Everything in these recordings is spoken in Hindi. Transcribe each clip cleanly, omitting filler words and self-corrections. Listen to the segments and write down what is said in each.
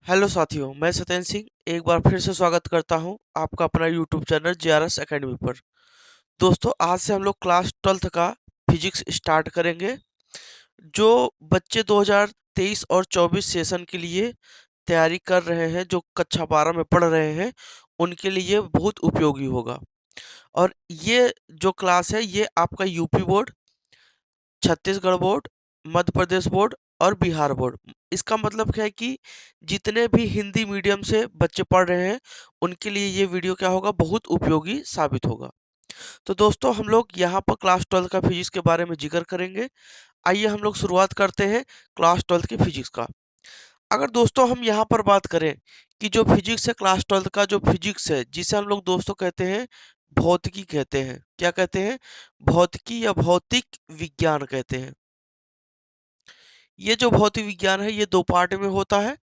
हेलो साथियों, मैं सत्येंद्र सिंह एक बार फिर से स्वागत करता हूं आपका अपना यूट्यूब चैनल जेआरएस एकेडमी पर। दोस्तों, आज से हम लोग क्लास 12th का फिजिक्स स्टार्ट करेंगे। जो बच्चे 2023 और 24 सेशन के लिए तैयारी कर रहे हैं, जो कक्षा 12 में पढ़ रहे हैं, उनके लिए बहुत उपयोगी होगा। और ये जो क्लास है, ये आपका UP board, Chhattisgarh board, Madhya Pradesh board और बिहार बोर्ड, इसका मतलब क्या है कि जितने भी हिंदी मीडियम से बच्चे पढ़ रहे हैं, उनके लिए ये वीडियो क्या होगा, बहुत उपयोगी साबित होगा। तो दोस्तों, हम लोग यहाँ पर क्लास 12 का फिजिक्स के बारे में जिक्र करेंगे। आइए हम लोग शुरुआत करते हैं क्लास 12 की फिजिक्स का। अगर दोस्तों हम यहाँ पर बात करें कि जो फिजिक्स है, क्लास 12 का जो फिजिक्स है, जिसे हम लोग दोस्तों कहते हैं भौतिकी कहते हैं। क्या कहते हैं? भौतिकी या भौतिक विज्ञान कहते हैं। ये जो भौतिक विज्ञान है, ये दो पार्ट में होता है।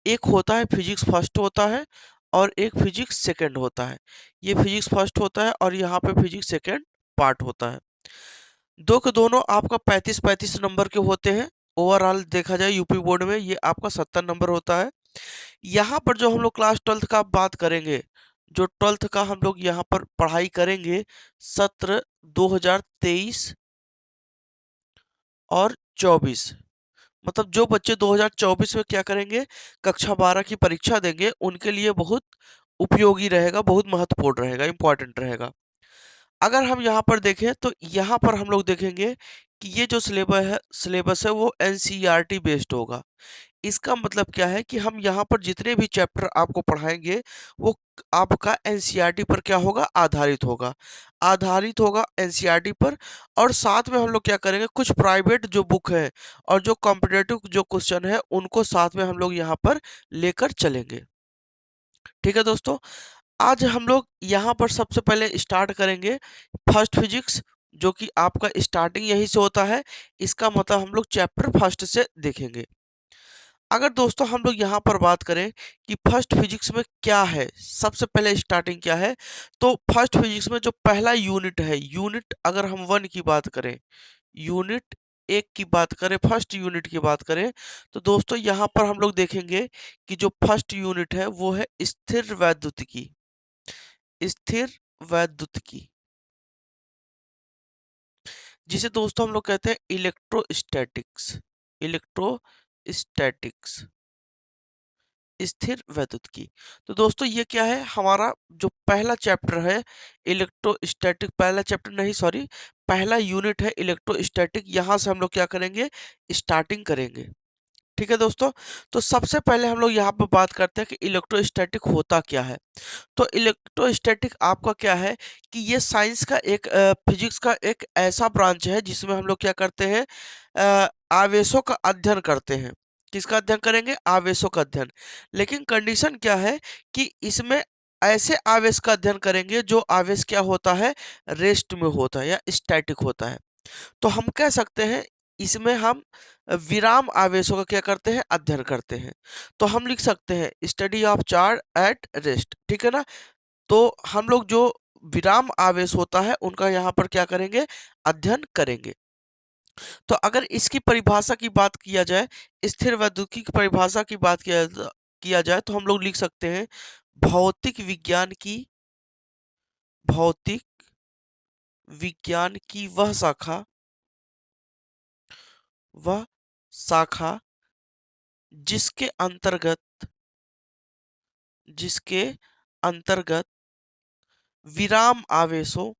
एक होता है फिजिक्स फर्स्ट होता है और एक फिजिक्स सेकंड होता है। ये फिजिक्स फर्स्ट होता है और यहाँ पे फिजिक्स सेकंड पार्ट होता है। दो के दोनों आपका 35-35 नंबर के होते हैं। ओवरऑल देखा जाए यूपी बोर्ड में ये आपका 70 नंबर होता है। यहाँ पर जो हम लोग क्लास 12th का बात करेंगे, जो 12th का हम लोग यहाँ पर पढ़ाई करेंगे, सत्र 2023 और 24, मतलब जो बच्चे 2024 में क्या करेंगे, कक्षा 12 की परीक्षा देंगे, उनके लिए बहुत उपयोगी रहेगा, बहुत महत्वपूर्ण रहेगा, इंपॉर्टेंट रहेगा। अगर हम यहाँ पर देखें तो यहाँ पर हम लोग देखेंगे कि ये जो सिलेबस है वो एनसीईआरटी बेस्ड होगा। इसका मतलब क्या है कि हम यहाँ पर जितने भी चैप्टर आपको पढ़ाएंगे, वो आपका एनसीईआरटी पर क्या होगा, आधारित होगा एनसीईआरटी पर। और साथ में हम लोग क्या करेंगे, कुछ प्राइवेट जो बुक है और जो कॉम्पिटेटिव जो क्वेश्चन है, उनको साथ में हम लोग यहाँ पर लेकर चलेंगे। ठीक है दोस्तों, आज हम लोग यहाँ पर सबसे पहले स्टार्ट करेंगे फर्स्ट फिजिक्स, जो कि आपका स्टार्टिंग यहीं से होता है। इसका मतलब हम लोग चैप्टर फर्स्ट से देखेंगे। अगर दोस्तों हम लोग यहाँ पर बात करें कि फर्स्ट फिजिक्स में क्या है, सबसे पहले स्टार्टिंग क्या है, तो फर्स्ट फिजिक्स में जो पहला यूनिट है, यूनिट अगर हम 1 की बात करें, यूनिट 1 की बात करें, फर्स्ट यूनिट की बात करें, तो दोस्तों यहाँ पर हम लोग देखेंगे कि जो फर्स्ट यूनिट है वो है स्थिर वैद्युतिकी। स्थिर वैद्युतिकी, जिसे दोस्तों हम लोग कहते हैं इलेक्ट्रोस्टैटिक्स। इलेक्ट्रोस्टैटिक्स, स्थिर वैद्युतिकी। तो दोस्तों ये क्या है, हमारा जो पहला चैप्टर है इलेक्ट्रोस्टैटिक, पहला चैप्टर नहीं सॉरी, पहला यूनिट है इलेक्ट्रोस्टैटिक। यहाँ से हम लोग क्या करेंगे, स्टार्टिंग करेंगे। ठीक है दोस्तों, तो सबसे पहले हम लोग यहाँ पर बात करते हैं कि इलेक्ट्रोस्टैटिक होता क्या है। तो इलेक्ट्रोस्टैटिक आपका क्या है कि ये साइंस का एक फिजिक्स का एक ऐसा ब्रांच है जिसमें हम लोग क्या करते हैं, आवेशों का अध्ययन करते हैं। किसका अध्ययन करेंगे? आवेशों का अध्ययन। लेकिन कंडीशन क्या है कि इसमें ऐसे आवेश का अध्ययन करेंगे जो आवेश क्या होता है, रेस्ट में होता है या स्टैटिक होता है। तो हम कह सकते हैं इसमें हम विराम आवेशों का क्या करते हैं, अध्ययन करते हैं। तो हम लिख सकते हैं study of charge at rest. ठीक है ना? तो हम लोग जो विराम आवेश होता है उनका यहाँ पर क्या करेंगे, अध्ययन करेंगे। तो अगर इसकी परिभाषा की बात किया जाए, स्थिर वैद्युतिकी की परिभाषा की बात किया जाए, तो हम लोग लिख सकते हैं भौतिक विज्ञान की, भौतिक विज्ञान की वह शाखा जिसके अंतर्गत, जिसके अंतर्गत विराम आवेशों,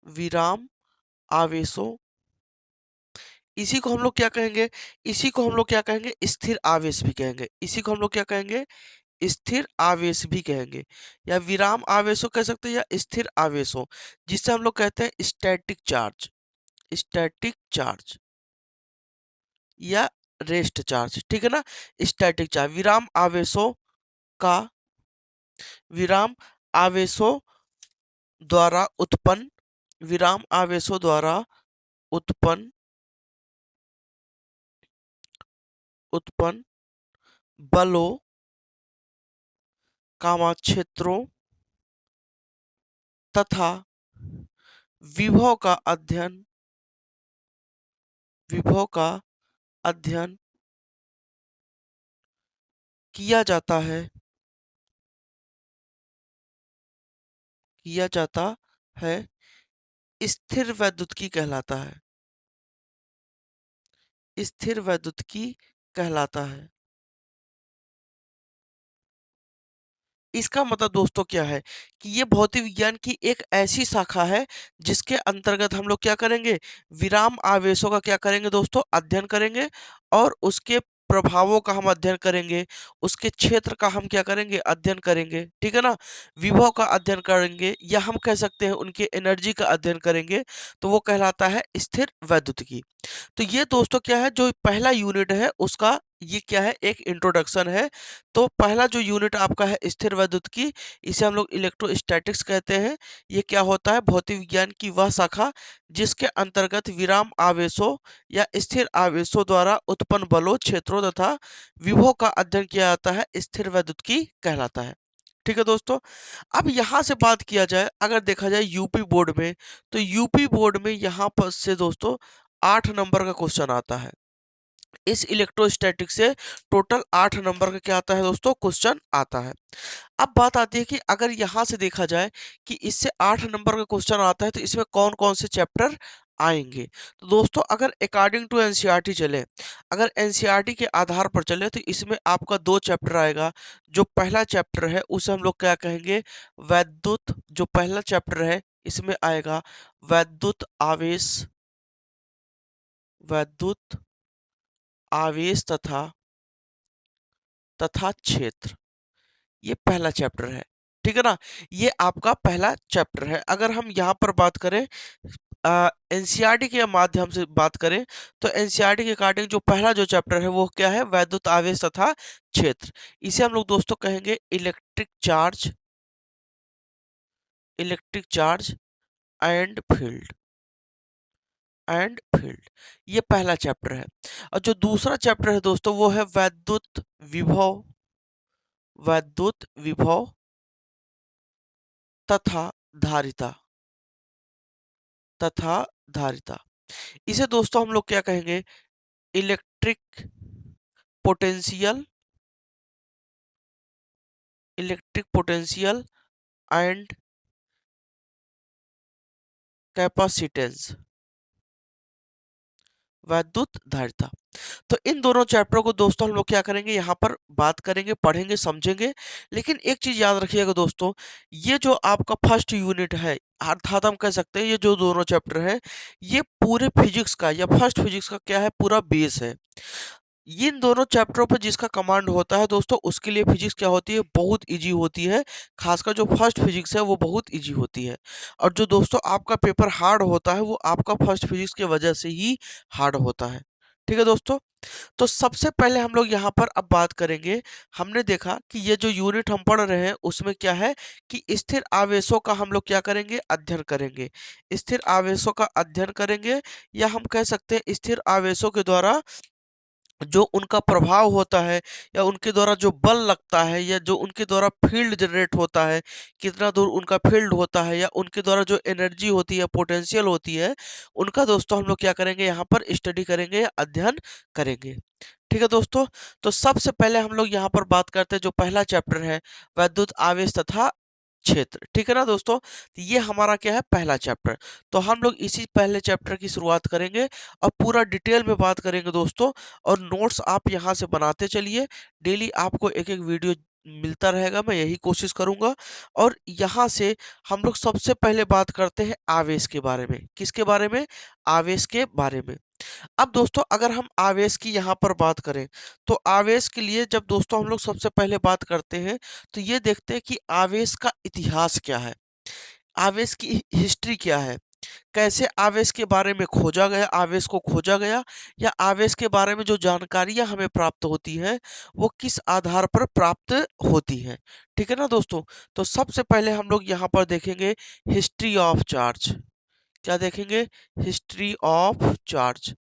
विराम आवेशों, इसी को हम लोग क्या कहेंगे, इसी को हम लोग क्या कहेंगे, स्थिर आवेश भी कहेंगे। इसी को हम लोग क्या कहेंगे, स्थिर आवेश भी कहेंगे, या विराम आवेशों कह सकते हैं, या स्थिर आवेशों, जिसे हम लोग कहते हैं स्टैटिक चार्ज, स्टैटिक चार्ज या रेस्ट चार्ज। ठीक है ना? स्टैटिक चार्ज, विराम आवेशों का, विराम आवेशों द्वारा उत्पन्न, विराम आवेशों द्वारा उत्पन्न, उत्पन्न बलों, कामा क्षेत्रों तथा विभव का अध्ययन, विभव का अध्ययन किया जाता है, किया जाता है, स्थिर वैद्युतिकी कहलाता है, स्थिर वैद्युतिकी कहलाता है। इसका मतलब दोस्तों क्या है कि ये भौतिक विज्ञान की एक ऐसी शाखा है जिसके अंतर्गत हम लोग क्या करेंगे, विराम आवेशों का क्या करेंगे दोस्तों, अध्ययन करेंगे और उसके प्रभावों का हम अध्ययन करेंगे, उसके क्षेत्र का हम क्या करेंगे, अध्ययन करेंगे, ठीक है ना, विभव का अध्ययन करेंगे या हम कह सकते हैं उनके एनर्जी का अध्ययन करेंगे, तो वो कहलाता है स्थिर वैद्युतिकी। तो ये दोस्तों क्या है, जो पहला यूनिट है उसका ये क्या है, एक इंट्रोडक्शन है। तो पहला जो यूनिट आपका है स्थिर वैद्युतिकी, इसे हम लोग इलेक्ट्रोस्टैटिक्स कहते हैं। ये क्या होता है, भौतिक विज्ञान की वह शाखा जिसके अंतर्गत विराम आवेशों या स्थिर आवेशों द्वारा उत्पन्न बलों, क्षेत्रों तथा विभव का अध्ययन किया जाता है, स्थिर वैद्युतिकी कहलाता है। ठीक है दोस्तों। अब यहाँ से बात किया जाए, अगर देखा जाए यूपी बोर्ड में, तो यूपी बोर्ड में यहाँ पर से दोस्तों 8 नंबर का क्वेश्चन आता है। इस इलेक्ट्रोस्टैटिक से टोटल 8 नंबर का क्या आता है दोस्तों, क्वेश्चन आता है। अब बात आती है कि अगर यहाँ से देखा जाए कि इससे 8 नंबर का क्वेश्चन आता है तो इसमें कौन-कौन से चैप्टर आएँगे। तो दोस्तों अगर अकॉर्डिंग टू एनसीईआरटी चले, अगर एनसीईआरटी के आधार पर चले तो इसमें आपका 2 चैप्टर आएगा। जो पहला चैप्टर है उसे हम लोग क्या कहेंगे, वैद्युत, जो पहला चैप्टर है इसमें आएगा वैद्युत आवेश, वैद्युत आवेश तथा क्षेत्र। ये पहला चैप्टर है, ठीक है ना? ये आपका पहला चैप्टर है। अगर हम यहाँ पर बात करें एनसीईआरटी के माध्यम से बात करें, तो एनसीईआरटी के अकॉर्डिंग जो पहला जो चैप्टर है वो क्या है, वैद्युत आवेश तथा क्षेत्र। इसे हम लोग दोस्तों कहेंगे electric charge, electric charge and field, and field. ये पहला चैप्टर है। और जो दूसरा चैप्टर है दोस्तों वो है वैद्युत विभव, वैद्युत विभव तथा धारिता, तथा धारिता। इसे दोस्तों हम लोग क्या कहेंगे, electric potential, electric potential and capacitance, वैद्युत धारिता। तो इन दोनों चैप्टरों को दोस्तों हम लोग क्या करेंगे, यहाँ पर बात करेंगे, पढ़ेंगे, समझेंगे। लेकिन एक चीज याद रखिएगा दोस्तों, ये जो आपका फर्स्ट यूनिट है, अर्थात हम कह सकते हैं ये जो दोनों चैप्टर है, ये पूरे फिजिक्स का या फर्स्ट फिजिक्स का क्या है, पूरा बेस है। इन दोनों चैप्टरों पर जिसका कमांड होता है दोस्तों उसके लिए फिजिक्स क्या होती है, बहुत इजी होती है। खासकर जो फर्स्ट फिजिक्स है वो बहुत इजी होती है। और जो दोस्तों आपका पेपर हार्ड होता है वो आपका फर्स्ट फिजिक्स की वजह से ही हार्ड होता है। ठीक है दोस्तों। तो सबसे पहले हम लोग यहाँ पर अब बात करेंगे, हमने देखा कि ये जो यूनिट हम पढ़ रहे हैं उसमें क्या है कि स्थिर आवेशों का हम लोग क्या करेंगे, अध्ययन करेंगे। स्थिर आवेशों का अध्ययन करेंगे या हम कह सकते हैं स्थिर आवेशों के द्वारा जो उनका प्रभाव होता है या उनके द्वारा जो बल लगता है या जो उनके द्वारा फील्ड जनरेट होता है, कितना दूर उनका फील्ड होता है या उनके द्वारा जो एनर्जी होती है, पोटेंशियल होती है, उनका दोस्तों हम लोग क्या करेंगे, यहाँ पर स्टडी करेंगे या अध्ययन करेंगे। ठीक है दोस्तों। तो सबसे पहले हम लोग यहाँ पर बात करते हैं, जो पहला चैप्टर है वैद्युत आवेश तथा क्षेत्र, ठीक है ना दोस्तों। तो ये हमारा क्या है, पहला चैप्टर। तो हम लोग इसी पहले चैप्टर की शुरुआत करेंगे और पूरा डिटेल में बात करेंगे दोस्तों। और नोट्स आप यहाँ से बनाते चलिए, डेली आपको एक एक वीडियो मिलता रहेगा, मैं यही कोशिश करूंगा। और यहाँ से हम लोग सबसे पहले बात करते हैं आवेश के बारे में। किसके बारे में, आवेश के बारे में। अब दोस्तों अगर हम आवेश की यहाँ पर बात करें, तो आवेश के लिए जब दोस्तों हम लोग सबसे पहले बात करते हैं तो ये देखते हैं कि आवेश का इतिहास क्या है, आवेश की हिस्ट्री क्या है, कैसे आवेश के बारे में खोजा गया, आवेश को खोजा गया, या आवेश के बारे में जो जानकारियां हमें प्राप्त होती है वो किस आधार पर प्राप्त होती है। ठीक है ना दोस्तों। तो सबसे पहले हम लोग यहाँ पर देखेंगे हिस्ट्री ऑफ चार्ज। क्या देखेंगे, हिस्ट्री ऑफ चार्ज।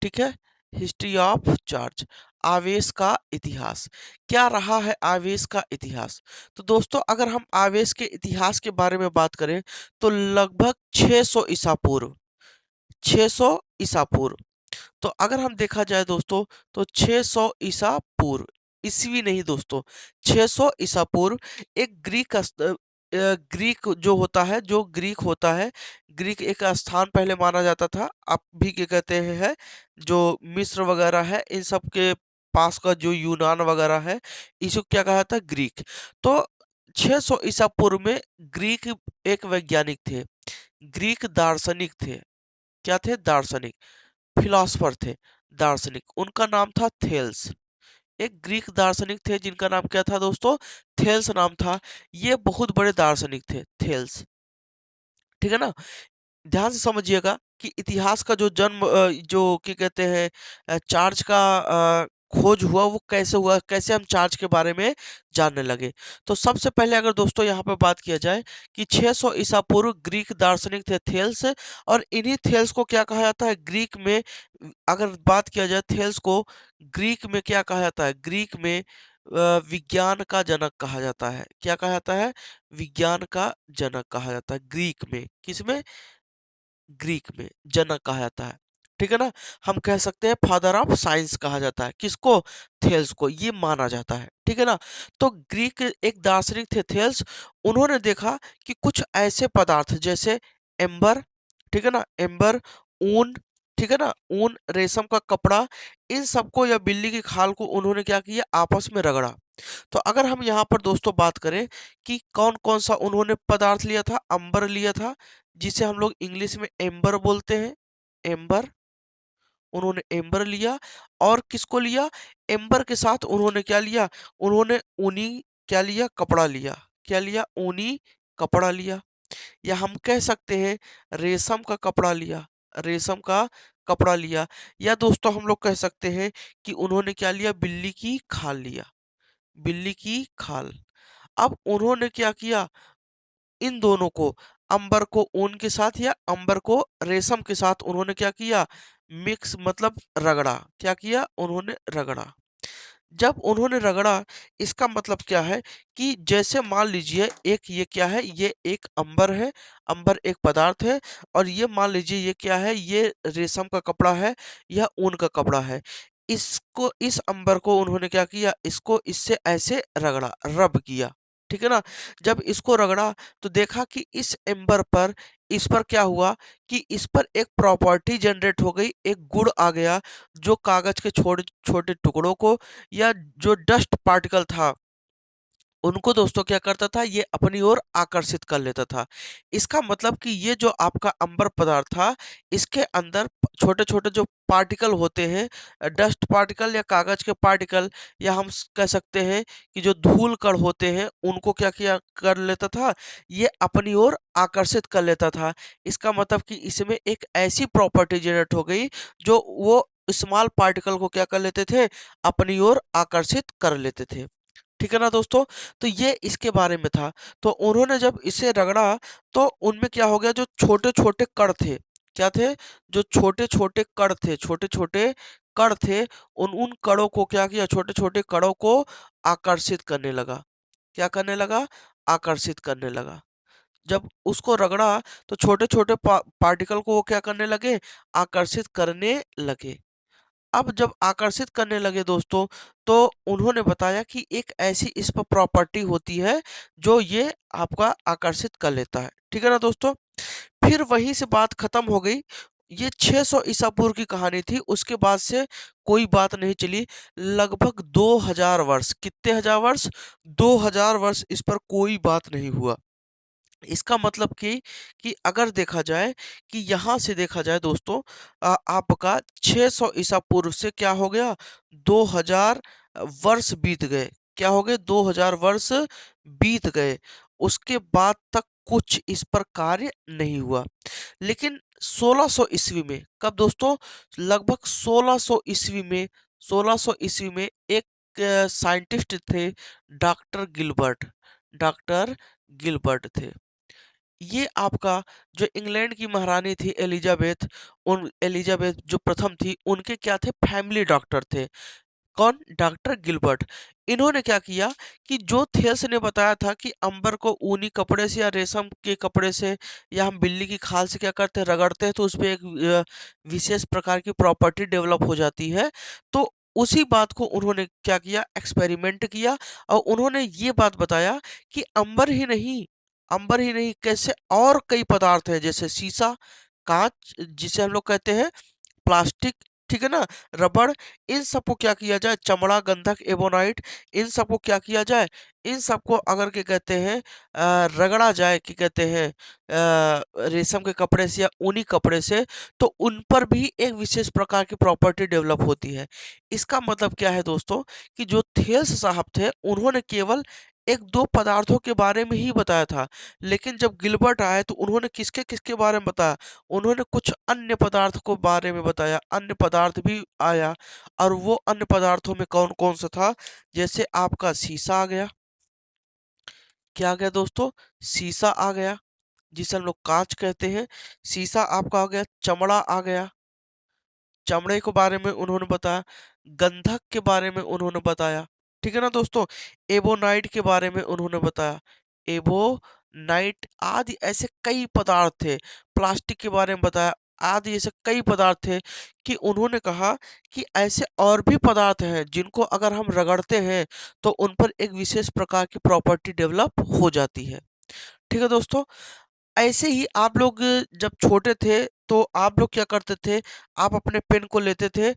ठीक है, हिस्ट्री ऑफ चार्ज, आवेश का इतिहास। क्या रहा है आवेश का इतिहास। तो दोस्तों अगर हम आवेश के इतिहास के बारे में बात करें तो लगभग 600 ईसा पूर्व, 600 ईसा पूर्व। तो अगर हम देखा जाए दोस्तों तो 600 ईसा पूर्व, ईस्वी नहीं दोस्तों, 600 ईसा पूर्व एक ग्रीक जो होता है, जो ग्रीक होता है, ग्रीक एक स्थान पहले माना जाता था। आप भी क्या कहते हैं, जो मिस्र वगैरह है, इन सब के पास का जो यूनान वगैरह है, इसको क्या कहा जाता है, ग्रीक। तो 600 ईसा पूर्व में ग्रीक एक वैज्ञानिक थे, ग्रीक दार्शनिक थे। क्या थे? दार्शनिक, फिलोसफर थे, दार्शनिक। उनका नाम था थेल्स। एक ग्रीक दार्शनिक थे जिनका नाम क्या था दोस्तों? थेल्स नाम था। ये बहुत बड़े दार्शनिक थे, थेल्स। ठीक है ना? ध्यान से समझिएगा कि इतिहास का जो जन्म जो क्या कहते हैं, चार्ज का खोज हुआ, वो कैसे हुआ, कैसे हम चार्ज के बारे में जानने लगे। तो सबसे पहले अगर दोस्तों यहाँ पे बात किया जाए कि 600 ईसा पूर्व ग्रीक दार्शनिक थे थेल्स, और इन्हीं थेल्स को क्या कहा जाता है ग्रीक में? अगर बात किया जाए थेल्स को ग्रीक में क्या कहा जाता है? ग्रीक में विज्ञान का जनक कहा जाता है। क्या कहा जाता है? विज्ञान का जनक कहा जाता है ग्रीक में। किसमें? ग्रीक में जनक कहा जाता है। ठीक है ना? हम कह सकते हैं फादर ऑफ साइंस कहा जाता है। किसको? थेल्स को, ये माना जाता है। ठीक है ना? तो ग्रीक एक दार्शनिक थे थेल्स। उन्होंने देखा कि कुछ ऐसे पदार्थ जैसे एम्बर, ठीक है ना, एम्बर, ऊन, ठीक है ना, ऊन, रेशम का कपड़ा, इन सबको या बिल्ली की खाल को उन्होंने क्या किया? आपस में रगड़ा। तो अगर हम यहाँ पर दोस्तों बात करें कि कौन-कौन सा उन्होंने पदार्थ लिया था, अंबर लिया था, जिसे हम लोग इंग्लिश में एम्बर बोलते हैं, एम्बर। उन्होंने एम्बर लिया, और किसको लिया? एम्बर के साथ उन्होंने क्या लिया? उन्होंने ऊनी क्या लिया? कपड़ा लिया। क्या लिया? ऊनी कपड़ा लिया। या हम कह सकते हैं रेशम का कपड़ा लिया, रेशम का कपड़ा लिया। या दोस्तों हम लोग कह सकते हैं कि उन्होंने क्या लिया? बिल्ली की खाल लिया, बिल्ली की खाल। अब उन्होंने क्या किया? इन दोनों को, अंबर को ऊन के साथ या अंबर को रेशम के साथ उन्होंने क्या किया? मिक्स, मतलब रगड़ा। क्या किया? उन्होंने रगड़ा। जब उन्होंने रगड़ा, इसका मतलब क्या है कि जैसे मान लीजिए एक ये क्या है? ये एक अंबर है, अंबर एक पदार्थ है, और ये मान लीजिए ये क्या है? ये रेशम का कपड़ा है, यह ऊन का कपड़ा है। इसको, इस अंबर को उन्होंने क्या किया? इसको इससे ऐसे रगड़ा, रब किया। ठीक है ना? जब इसको रगड़ा तो देखा कि इस एम्बर पर, इस पर क्या हुआ कि इस पर एक प्रॉपर्टी जनरेट हो गई, एक गुण आ गया, जो कागज के छोटे छोटे टुकड़ों को या जो डस्ट पार्टिकल था, उनको दोस्तों क्या करता था? ये अपनी ओर आकर्षित कर लेता था। इसका मतलब कि ये जो आपका अंबर पदार्थ था, इसके अंदर छोटे-छोटे जो पार्टिकल होते हैं, डस्ट पार्टिकल या कागज के पार्टिकल, या हम कह सकते हैं कि जो धूल कण होते हैं, उनको क्या किया कर लेता था? ये अपनी ओर आकर्षित कर लेता था। इसका मतलब कि इसमें एक ऐसी प्रॉपर्टी जनरेट हो गई, जो वो स्मॉल पार्टिकल को क्या कर लेते थे? अपनी ओर आकर्षित कर लेते थे। ठीक है ना दोस्तों? तो ये इसके बारे में था। तो उन्होंने जब इसे रगड़ा, तो उनमें क्या हो गया? जो छोटे-छोटे कण थे, क्या थे? जो छोटे-छोटे कण थे, छोटे-छोटे कण थे, उन उन कणों को क्या किया? छोटे-छोटे कणों को आकर्षित करने लगा। क्या करने लगा? आकर्षित करने लगा। जब उसको रगड़ा तो छोटे-छोटे पार्टिकल को वो क्या करने लगे? आकर्षित करने लगे। अब जब आकर्षित करने लगे दोस्तों, तो उन्होंने बताया कि एक ऐसी इस पर प्रॉपर्टी होती है, जो ये आपका आकर्षित कर लेता है। ठीक है ना दोस्तों? फिर वहीं से बात खत्म हो गई। ये 600 ईसा पूर्व की कहानी थी, उसके बाद से कोई बात नहीं चली। लगभग 2000 वर्ष, कितने हजार वर्ष? 2000 वर्ष इस पर कोई बात नहीं हुआ। इसका मतलब कि अगर देखा जाए कि यहाँ से देखा जाए दोस्तों, आपका 600 ईसा पूर्व से क्या हो गया? 2000 वर्ष बीत गए। क्या हो गए? 2000 वर्ष बीत गए। उसके बाद तक कुछ इस पर कार्य नहीं हुआ। लेकिन 1600 ईस्वी में, कब दोस्तों? लगभग 1600 ईस्वी में, 1600 ईस्वी में एक साइंटिस्ट थे, डॉक्टर गिलबर्ट, डॉक्टर गिलबर्ट थे। ये आपका जो इंग्लैंड की महारानी थी एलिजाबेथ, उन एलिजाबेथ जो प्रथम थी, उनके क्या थे? फैमिली डॉक्टर थे। कौन? Doctor Gilbert. इन्होंने क्या किया कि जो थेल्स ने बताया था कि अंबर को ऊनी कपड़े से या रेशम के कपड़े से या हम बिल्ली की खाल से क्या करते हैं? रगड़ते हैं, तो उसपे एक विशेष प्रकार की प्रॉपर्टी डेवलप हो जाती है। तो उसी बात को उन्होंने क्या किया, एक्सपेरिमेंट किया और उन्होंने ये बात बताया कि अंबर ही नहीं कैसे और कई पदार्थ हैं, जैसे शीशा, कांच जिसे हम लोग कहते हैं, प्लास्टिक, ठीक है ना, रबड़, इन सबको क्या किया जाए, चमड़ा, गंधक, एबोनाइट, इन सबको क्या किया जाए, इन सबको अगर क्या कहते हैं रगड़ा जाए, क्या कहते हैं रेशम के कपड़े से या ऊनी कपड़े से, तो उन पर भी एक विशेष प्रकार की प्रॉपर्टी डेवलप होती है। इसका मतलब क्या है दोस्तों, कि जो थेल्स साहब थे उन्होंने केवल एक दो पदार्थों के बारे में ही बताया था, लेकिन जब गिलबर्ट आए तो उन्होंने किसके किसके बारे में बताया, उन्होंने कुछ अन्य पदार्थ को बारे में बताया, अन्य पदार्थ भी आया, और वो अन्य पदार्थों में कौन-कौन सा था, जैसे आपका शीशा आ गया, क्या आ गया दोस्तों? शीशा आ गया, जिसे हम लोग काँच कहते हैं, शीशा आपका आ गया, चमड़ा आ गया, चमड़े के बारे में उन्होंने बताया, गंधक के बारे में उन्होंने बताया, ठीक है ना दोस्तों? एबोनाइट के बारे में उन्होंने बताया, एबोनाइट आदि ऐसे कई पदार्थ थे, प्लास्टिक के बारे में बताया, आदि ऐसे कई पदार्थ थे कि उन्होंने कहा कि ऐसे और भी पदार्थ हैं जिनको अगर हम रगड़ते हैं तो उन पर एक विशेष प्रकार की प्रॉपर्टी डेवलप हो जाती है। ठीक है दोस्तों? ऐसे ही आप लोग जब छोटे थे तो आप लोग क्या करते थे, आप अपने पेन को लेते थे,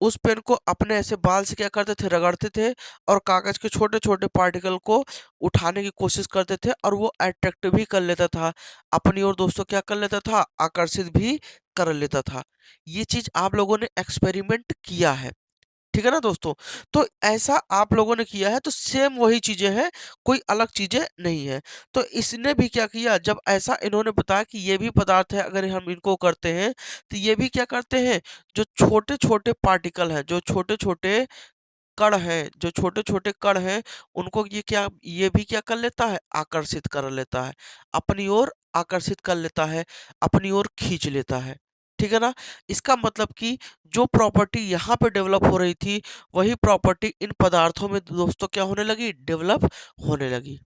उस पेन को अपने ऐसे बाल से क्या करते थे, रगड़ते थे और कागज के छोटे-छोटे पार्टिकल को उठाने की कोशिश करते थे और वो अट्रैक्ट भी कर लेता था। अपनी ओर दोस्तों क्या कर लेता था, आकर्षित भी कर लेता था। ये चीज़ आप लोगों ने एक्सपेरिमेंट किया है। ठीक है ना दोस्तों? तो ऐसा आप लोगों ने किया है तो सेम वही चीज़ें हैं, कोई अलग चीज़ें नहीं है। तो इसने भी क्या किया, जब ऐसा इन्होंने बताया कि ये भी पदार्थ है, अगर हम इनको करते हैं, तो ये भी क्या करते हैं, जो छोटे-छोटे पार्टिकल हैं, जो छोटे-छोटे कण हैं, जो छोटे-छोटे कण हैं, उनको ये भी क्या कर लेता है, आकर्षित कर लेता है। अपनी ओर आकर्षित कर लेता है, अपनी ओर खींच लेता है। ठीक है ना? इसका मतलब कि जो प्रॉपर्टी यहाँ पे डेवलप हो रही थी, वही प्रॉपर्टी इन पदार्थों में दोस्तों क्या होने लगी, डेवलप होने लगी।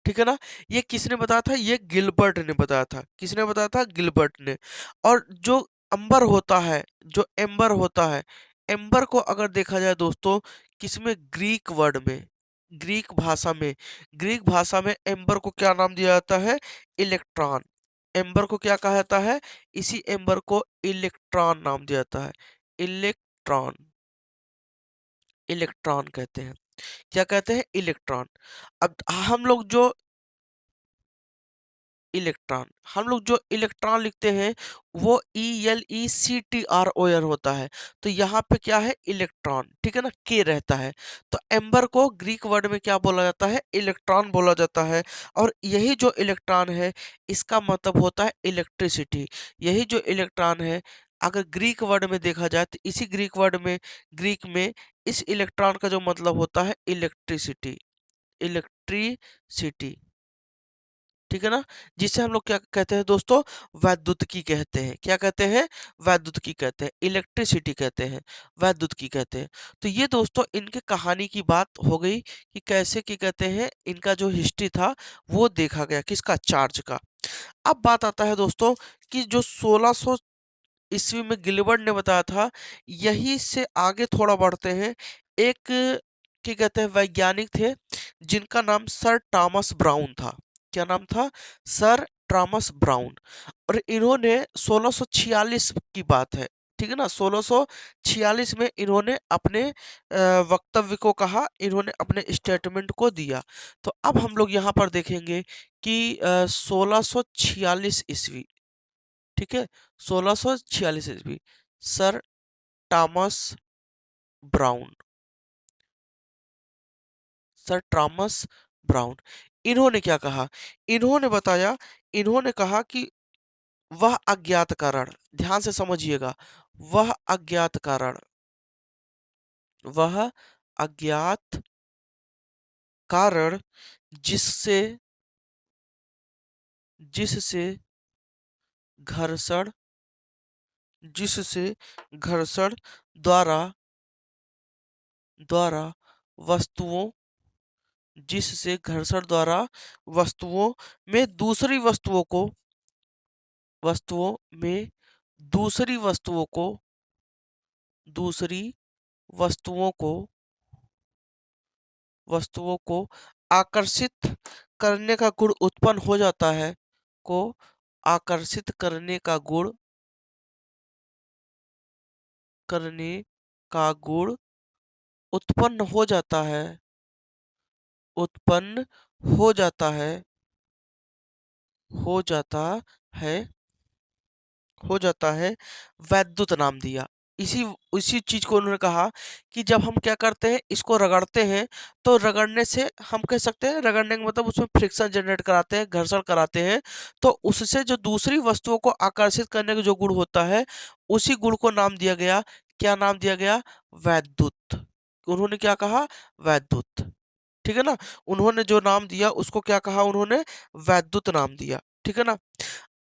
ठीक है ना? ये किसने बताया था? ये गिलबर्ट ने बताया था। किसने बताया था? गिलबर्ट ने। और जो अंबर होता है, जो एम्बर होता है, एम्बर को अगर देखा जाए दोस्तों, किसमें, ग्रीक वर्ड में, ग्रीक भाषा में, ग्रीक भाषा में एम्बर को क्या नाम दिया जाता है? इलेक्ट्रॉन। एम्बर को क्या कहा जाता है? इसी एम्बर को इलेक्ट्रॉन नाम दिया जाता है। इलेक्ट्रॉन, इलेक्ट्रॉन कहते हैं। क्या कहते हैं? इलेक्ट्रॉन। अब हम लोग जो इलेक्ट्रॉन, हम लोग जो इलेक्ट्रॉन लिखते हैं वो ELECTRON होता है, तो यहाँ पे क्या है, इलेक्ट्रॉन, ठीक है ना, के रहता है। तो एम्बर को ग्रीक वर्ड में क्या बोला जाता है, इलेक्ट्रॉन बोला जाता है। और यही जो इलेक्ट्रॉन है, इसका मतलब होता है इलेक्ट्रिसिटी। यही जो इलेक्ट्रॉन है, अगर ग्रीक वर्ड में देखा जाए तो इसी ग्रीक वर्ड में, ग्रीक में, इस इलेक्ट्रॉन का जो मतलब होता है इलेक्ट्रिसिटी, इलेक्ट्रिसिटी, ठीक है ना? जिसे हम लोग क्या कहते हैं दोस्तों, वैद्युतिकी कहते हैं। क्या कहते हैं? वैद्युतिकी कहते हैं, इलेक्ट्रिसिटी कहते हैं, वैद्युतिकी कहते हैं। तो ये दोस्तों इनके कहानी की बात हो गई कि कैसे क्या कहते हैं, इनका जो हिस्ट्री था वो देखा गया, किसका, चार्ज का। अब बात आता है दोस्तों कि जो 1600 ईस्वी में गिलबर्ट ने बताया था, यहीं से आगे थोड़ा बढ़ते हैं। एक क्या कहते हैं, वैज्ञानिक थे जिनका नाम सर टॉमस ब्राउन था। क्या नाम था? Sir Thomas brown. और इन्होंने 1646 की बात है, ठीक है ना, 1646 में इन्होंने अपने वक्तव्य को कहा, इन्होंने अपने स्टेटमेंट को दिया। तो अब हम लोग यहाँ पर देखेंगे कि 1646 ईस्वी, ठीक है, 1646 ईस्वी, sir Thomas brown, sir Thomas brown, इन्होंने क्या कहा? इन्होंने बताया, इन्होंने कहा कि वह अज्ञात कारण, ध्यान से समझिएगा, वह अज्ञात कारण, वह अज्ञात कारण जिससे, जिससे घर्षण, जिससे घर्षण द्वारा, द्वारा वस्तुओं, जिससे घर्षण द्वारा वस्तुओं में दूसरी वस्तुओं को, वस्तुओं में दूसरी वस्तुओं को, दूसरी वस्तुओं को वस्तुओं को आकर्षित करने का गुण उत्पन्न हो जाता है, को आकर्षित करने का गुण उत्पन्न हो जाता है, उत्पन्न हो जाता है, हो जाता है, हो जाता है, वैद्युत नाम दिया। इसी इसी चीज को उन्होंने कहा कि जब हम क्या करते हैं, इसको रगड़ते हैं, तो रगड़ने से हम कह सकते हैं, रगड़ने का मतलब उसमें फ्रिक्शन जनरेट कराते हैं, घर्षण कराते हैं, तो उससे जो दूसरी वस्तुओं को आकर्षित करने का जो गुण होता है, उसी गुण को नाम दिया गया, क्या नाम दिया गया, वैद्युत। उन्होंने क्या कहा, वैद्युत। ठीक है ना, उन्होंने जो नाम दिया उसको क्या कहा, उन्होंने वैद्युत नाम दिया। ठीक है ना।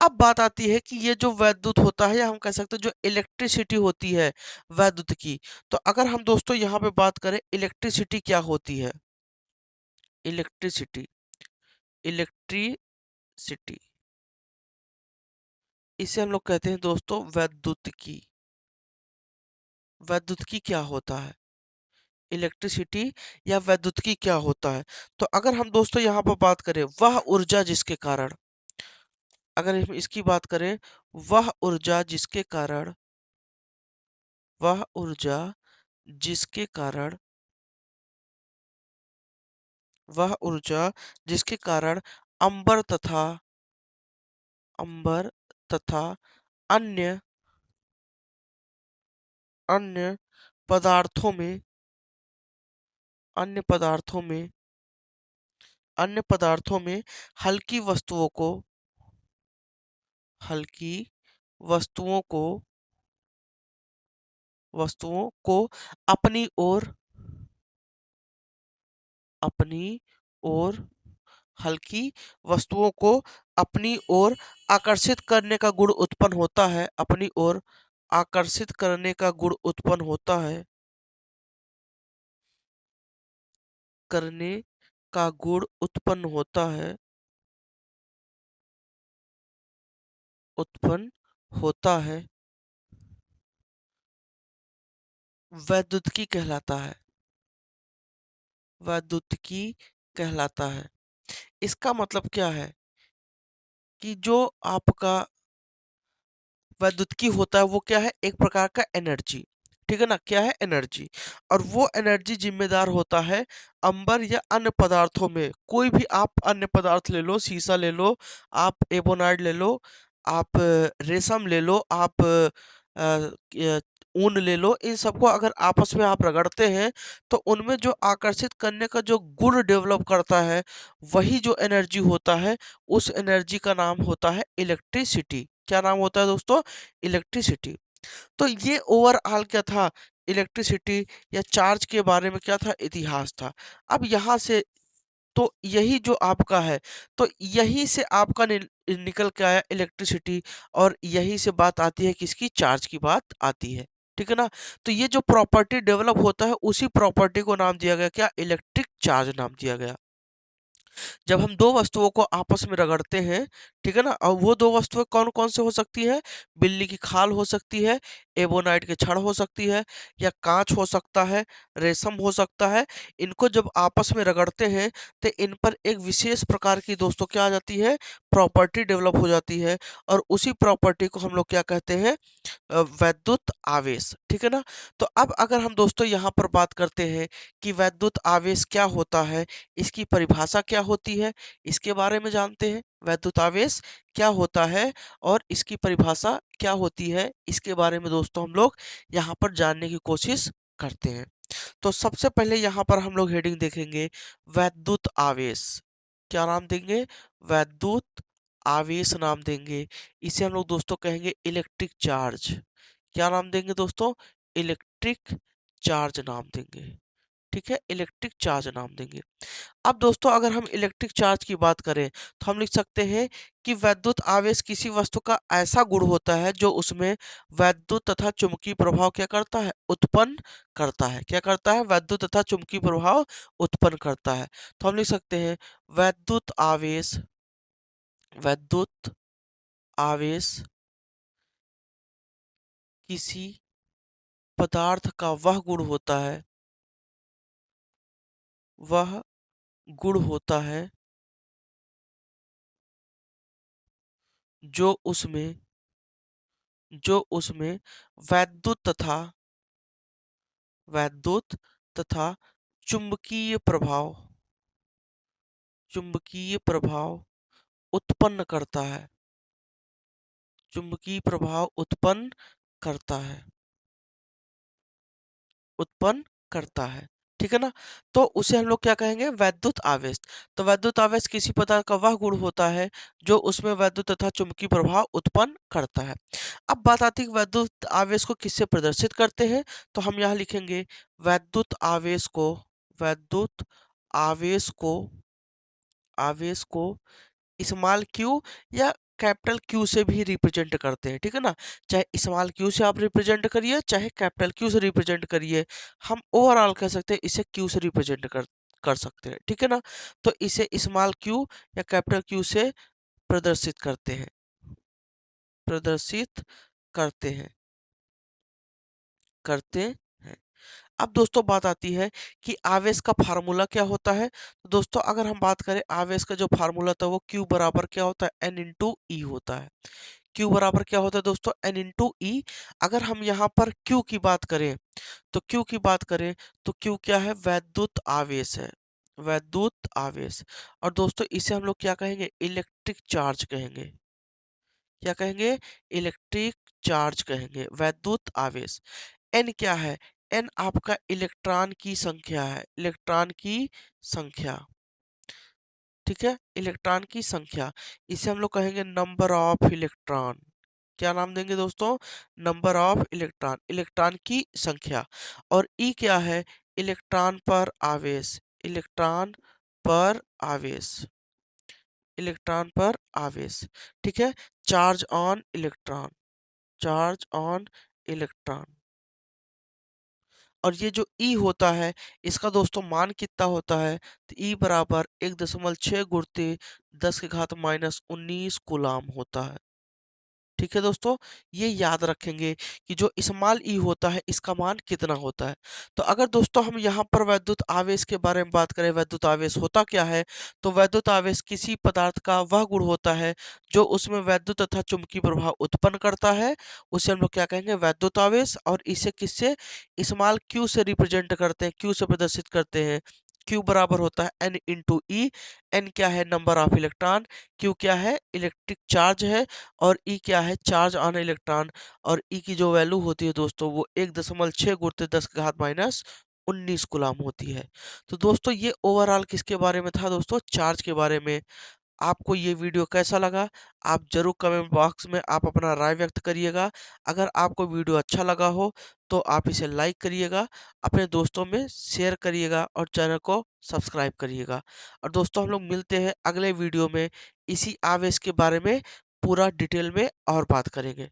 अब बात आती है कि ये जो वैद्युत होता है, या हम कह सकते हैं जो इलेक्ट्रिसिटी होती है वैद्युत की, तो अगर हम दोस्तों यहाँ पे बात करें इलेक्ट्रिसिटी क्या होती है, इलेक्ट्रिसिटी, इलेक्ट्रिसिटी, इसे हम लोग कहते हैं दोस्तों वैद्युत की। वैद्युत की क्या होता है, इलेक्ट्रिसिटी या वैद्युत की क्या होता है, तो अगर हम दोस्तों यहाँ पर बात करें, वह ऊर्जा जिसके कारण, अगर हम इसकी बात करें, वह ऊर्जा जिसके कारण, वह ऊर्जा जिसके कारण, वह ऊर्जा जिसके कारण अंबर तथा, अंबर तथा अन्य अन्य पदार्थों में, अन्य पदार्थों में, अन्य पदार्थों में हल्की वस्तुओं को, हल्की वस्तुओं को, वस्तुओं को अपनी ओर, अपनी ओर, हल्की वस्तुओं को अपनी ओर आकर्षित करने का गुण उत्पन्न होता है, अपनी ओर आकर्षित करने का गुण उत्पन्न होता है, करने का गुण उत्पन्न होता है, उत्पन्न होता है, वैद्युतिकी कहलाता है, वैद्युतिकी कहलाता है। इसका मतलब क्या है कि जो आपका वैद्युतिकी होता है वो क्या है, एक प्रकार का एनर्जी। ठीक है ना, क्या है, एनर्जी। और वो एनर्जी जिम्मेदार होता है अंबर या अन्य पदार्थों में, कोई भी आप अन्य पदार्थ ले लो, शीशा ले लो, आप एबोनाइड ले लो, आप रेशम ले लो, आप ऊन ले लो, इन सबको अगर आपस में आप रगड़ते हैं, तो उनमें जो आकर्षित करने का जो गुण डेवलप करता है, वही जो एनर्जी होता है, उस एनर्जी का नाम होता है इलेक्ट्रिसिटी। क्या नाम होता है दोस्तों, इलेक्ट्रिसिटी। तो ये ओवरऑल क्या था, इलेक्ट्रिसिटी या चार्ज के बारे में क्या था, इतिहास था। अब यहाँ से तो यही जो आपका है, तो यहीं से आपका निकल के आया इलेक्ट्रिसिटी, और यहीं से बात आती है किसकी, चार्ज की बात आती है। ठीक है ना। तो ये जो प्रॉपर्टी डेवलप होता है, उसी प्रॉपर्टी को नाम दिया गया, क्या, इलेक्ट्रिक चार्ज नाम दिया गया। जब हम दो वस्तुओं को आपस में रगड़ते हैं, ठीक है ना, और वो दो वस्तुएं कौन कौन से हो सकती है, बिल्ली की खाल हो सकती है, एबोनाइट के छड़ हो सकती है, या कांच हो सकता है, रेशम हो सकता है। इनको जब आपस में रगड़ते हैं, तो इन पर एक विशेष प्रकार की दोस्तों क्या आ जाती है, प्रॉपर्टी डेवलप हो जाती है, और उसी प्रॉपर्टी को हम लोग क्या कहते हैं, वैद्युत आवेश। ठीक है ना। तो अब अगर हम दोस्तों यहाँ पर बात करते हैं कि वैद्युत आवेश क्या होता है, इसकी परिभाषा क्या होती है, इसके बारे में जानते हैं, वैद्युत आवेश क्या होता है और इसकी परिभाषा क्या होती है, इसके बारे में दोस्तों हम लोग यहाँ पर जानने की कोशिश करते हैं। तो सबसे पहले यहाँ पर हम लोग हेडिंग देखेंगे, वैद्युत आवेश। क्या नाम देंगे, वैद्युत आवेश नाम देंगे। इसे हम लोग दोस्तों कहेंगे इलेक्ट्रिक चार्ज। क्या नाम देंगे दोस्तों, इलेक्ट्रिक चार्ज नाम देंगे। ठीक है, इलेक्ट्रिक चार्ज नाम देंगे। अब दोस्तों अगर हम इलेक्ट्रिक चार्ज की बात करें, तो हम लिख सकते हैं कि वैद्युत आवेश किसी वस्तु का ऐसा गुण होता है जो उसमें वैद्युत तथा चुंबकीय प्रभाव क्या करता है, उत्पन्न करता है। क्या करता है, वैद्युत तथा चुंबकीय प्रभाव उत्पन्न करता है। तो हम लिख सकते हैं वैद्युत आवेश, वैद्युत आवेश किसी पदार्थ का वह गुण होता है, वह गुण होता है जो उसमें जो उसमें वैद्युत तथा वैद्युत तथा चुंबकीय प्रभाव चुंबकीय प्रभाव उत्पन्न करता है, चुंबकीय प्रभाव करता है उत्पन्न करता है। ठीक है ना? तो उसे हम लोग क्या कहेंगे? वैद्युत आवेश। तो वैद्युत आवेश किसी पदार्थ का वह गुण होता है जो उसमें वैद्युत तथा चुंबकीय प्रभाव उत्पन्न करता है। अब बात आती है कि वैद्युत आवेश को किससे प्रदर्शित करते हैं? तो हम यहाँ लिखेंगे वैद्युत आवेश को वैद्युत आवेश को आवेश को स्मॉल क्यू या कैपिटल क्यू से भी रिप्रेजेंट करते हैं। ठीक है ना? चाहे स्मॉल क्यू से आप रिप्रेजेंट करिए, चाहे कैपिटल क्यू से रिप्रेजेंट करिए, हम ओवरऑल कह सकते हैं इसे क्यू से रिप्रेजेंट कर कर सकते हैं। ठीक है ना? तो इसे स्मॉल क्यू या कैपिटल क्यू से प्रदर्शित करते हैं, प्रदर्शित करते हैं करते हैं। अब दोस्तों बात आती है कि आवेश का फार्मूला क्या होता है? तो दोस्तों अगर हम बात करें आवेश का जो फार्मूला था वो Q बराबर क्या होता है? N इंटू ई होता है। Q बराबर क्या होता है दोस्तों? N इंटू ई। अगर हम यहाँ पर Q की बात करें तो Q की बात करें तो Q क्या है? वैद्युत आवेश है, वैद्युत आवेश। और दोस्तों इसे हम लोग क्या कहेंगे? इलेक्ट्रिक चार्ज कहेंगे। क्या कहेंगे? इलेक्ट्रिक चार्ज कहेंगे, वैद्युत आवेश। एन क्या है? एन आपका इलेक्ट्रॉन की संख्या है, इलेक्ट्रॉन की संख्या। ठीक है? इलेक्ट्रॉन की संख्या। इसे हम लोग कहेंगे नंबर ऑफ इलेक्ट्रॉन। क्या नाम देंगे दोस्तों? नंबर ऑफ इलेक्ट्रॉन, इलेक्ट्रॉन की संख्या। और ई क्या है? इलेक्ट्रॉन पर आवेश, इलेक्ट्रॉन पर आवेश, इलेक्ट्रॉन पर आवेश। ठीक है? Charge on electron, charge on electron. और ये जो ई होता है इसका दोस्तों मान कितना होता है? तो ई बराबर 1.6 गुणित 10 की घात माइनस 19 कूलाम होता है। ठीक है दोस्तों, ये याद रखेंगे कि जो स्मॉल ई होता है इसका मान कितना होता है। तो अगर दोस्तों हम यहाँ पर वैद्युत आवेश के बारे में बात करें, वैद्युत आवेश होता क्या है? तो वैद्युत आवेश किसी पदार्थ का वह गुण होता है जो उसमें वैद्युत तथा चुंबकीय प्रभाव उत्पन्न करता है, उसे हम लोग क्या कहेंगे? वैद्युत आवेश। और इसे किससे? स्मॉल क्यू से रिप्रेजेंट करते हैं, क्यू से प्रदर्शित करते हैं। क्यू बराबर होता है एन इंटू ई। एन क्या है? Number of electron. क्यू क्या है? इलेक्ट्रिक चार्ज है। और ई क्या है? Charge on electron. और ई की जो वैल्यू होती है दोस्तों वो 1.6 गुणित 10 की घात माइनस 19 कूलाम होती है। तो दोस्तों ये ओवरऑल किसके बारे में था दोस्तों? चार्ज के बारे में। आपको ये वीडियो कैसा लगा? आप ज़रूर कमेंट बॉक्स में आप अपना राय व्यक्त करिएगा। अगर आपको वीडियो अच्छा लगा हो तो आप इसे लाइक करिएगा, अपने दोस्तों में शेयर करिएगा और चैनल को सब्सक्राइब करिएगा। और दोस्तों हम लोग मिलते हैं अगले वीडियो में, इसी आवेश के बारे में पूरा डिटेल में और बात करेंगे।